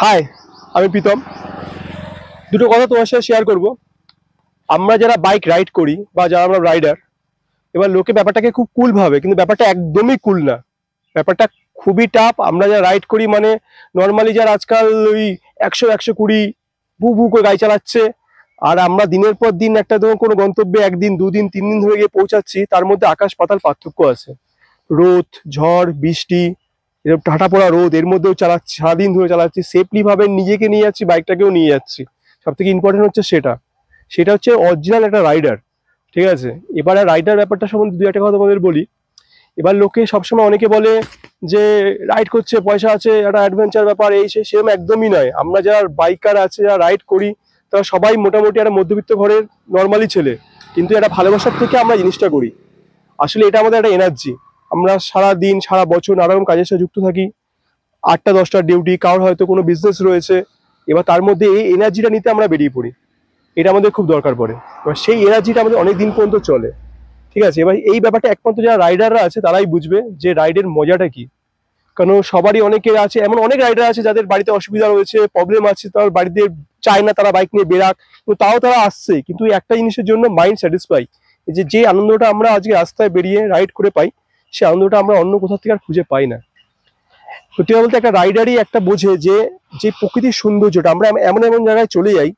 High, আমি প্রীতম। দুটো কথা তোমার সাথে শেয়ার করব। আমরা যারা বাইক রাইড করি বা যারা আমরা রাইডার, এবার লোকে ব্যাপারটাকে খুব কুল ভাবে, কিন্তু ব্যাপারটা একদমই কুল না। ব্যাপারটা খুবই টাফ। আমরা যারা রাইড করি মানে নর্মালি যারা আজকাল ওই 100 120 ভু ভু করে গাড়ি চালাচ্ছে, আর আমরা দিনের পর দিন একটা ধরুন কোনো গন্তব্যে একদিন দুদিন 3 দিন ধরে গিয়ে পৌঁছাচ্ছি, তার মধ্যে আকাশ পাতাল পার্থক্য আছে। রোদ, ঝড়, বৃষ্টি, এরকম টাটা পড়া রোদ, এর মধ্যেও চালাচ্ছি, সারাদিন ধরে চালাচ্ছি, সেফলি ভাবে নিজেকে নিয়ে যাচ্ছি, বাইকটাকেও নিয়ে যাচ্ছি। সব থেকে ইম্পর্টেন্ট হচ্ছে সেটা সেটা হচ্ছে অরিজিনাল একটা রাইডার। ঠিক আছে, এবারে রাইডার ব্যাপারটা সম্বন্ধে দু একটা কথা তোমাদের বলি। এবার লোকে সবসময় অনেকে বলে যে রাইড করছে, পয়সা আছে, একটা অ্যাডভেঞ্চার ব্যাপার, এই সেরকম একদমই নয়। আমরা যারা বাইকার আছে, যারা রাইড করি, তারা সবাই মোটামুটি একটা মধ্যবিত্ত ঘরের নর্মালি ছেলে, কিন্তু এটা ভালোবাসার থেকে আমরা জিনিসটা করি। আসলে এটা আমাদের একটা এনার্জি। আমরা সারা দিন সারা বছর নানা রকম কাজের সাথে যুক্ত থাকি, 8টা 10টার ডিউটি, কারোর হয়তো কোনো বিজনেস রয়েছে। এবার তার মধ্যে এই এনার্জিটা নিতে আমরা বেরিয়ে পড়ি, এটা আমাদের খুব দরকার পড়ে। এবার সেই এনার্জিটা আমাদের অনেক দিন পর্যন্ত চলে। ঠিক আছে, এবার এই ব্যাপারটা একমাত্র যারা রাইডাররা আছে তারাই বুঝবে যে রাইডের মজাটা কি। কারণ সবারই অনেকের আছে, এমন অনেক রাইডার আছে যাদের বাড়িতে অসুবিধা রয়েছে, প্রবলেম আছে, তার বাড়িতে চায় না তারা বাইক নিয়ে বেরাক, কিন্তু তাও তারা আসছে। কিন্তু এই একটা জিনিসের জন্য মাইন্ড স্যাটিসফাই, যে যে আনন্দটা আমরা আজকে রাস্তায় বেরিয়ে রাইড করে পাই, সেই আনন্দটা আমরা অন্য কোথাও থেকে আর খুঁজে পাই না। সত্যি কথা বলতে একটা রাইডারই একটা বোঝে যে যে প্রকৃতির সৌন্দর্যটা, আমরা এমন এমন জায়গায় চলে যাই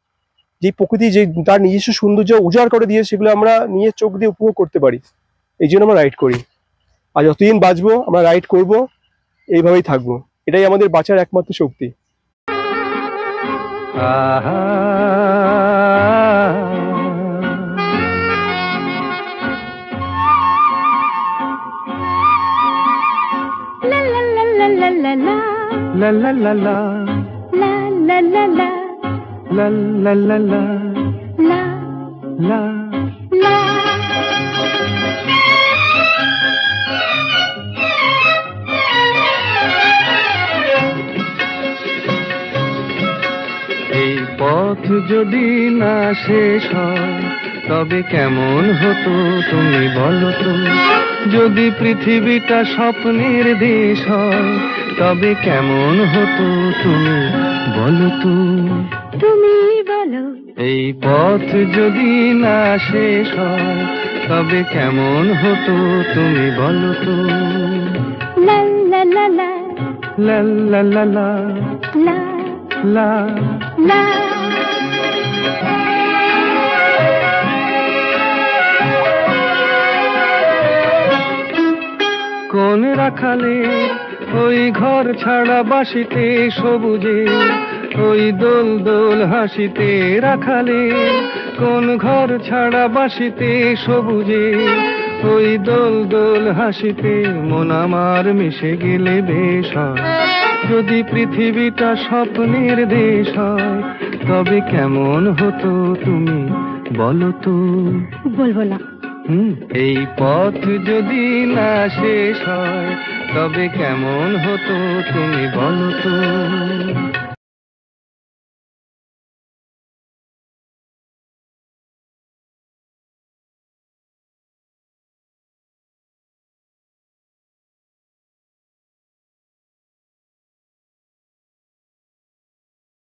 যে প্রকৃতি যে তার নিজস্ব সৌন্দর্য উজাড় করে দিয়ে, সেগুলো আমরা নিয়ে চোখ দিয়ে উপভোগ করতে পারি। এই জন্য আমরা রাইড করি। আর যতদিন বাঁচবো আমরা রাইড করব, এইভাবেই থাকবো। এটাই আমাদের বাঁচার একমাত্র শক্তি। La la la la la la la la la la la la la la la এই পথ যদি না শেষ হয় তবে কেমন হতো তুমি বলো তো। যদি পৃথিবীটা স্বপ্নের দেশ হয় তবে কেমন হতো তুমি বলো তো। তুমি বলো। এই পথ যদি না শেষ হয় তবে কেমন হতো তুমি বলো তো। লা লা লা লা লা লা লা লা লা লা লা। কোন রাখালে ওই ঘর ছাড়া বাসিতে সবুজে, ওই দোল দোল হাসিতে রাখালে। কোন ঘর ছাড়া বাসিতে সবুজে, ওই দোল দোল হাসিতে মন আমার মিশে গেলে বেশ হয়। যদি পৃথিবীটা স্বপ্নের দেশ হয় তবে কেমন হতো তুমি বলো তো। বলবো না। এই পথ যদি না শেষ হয় তবে কেমন হতো তুমি বলো তো।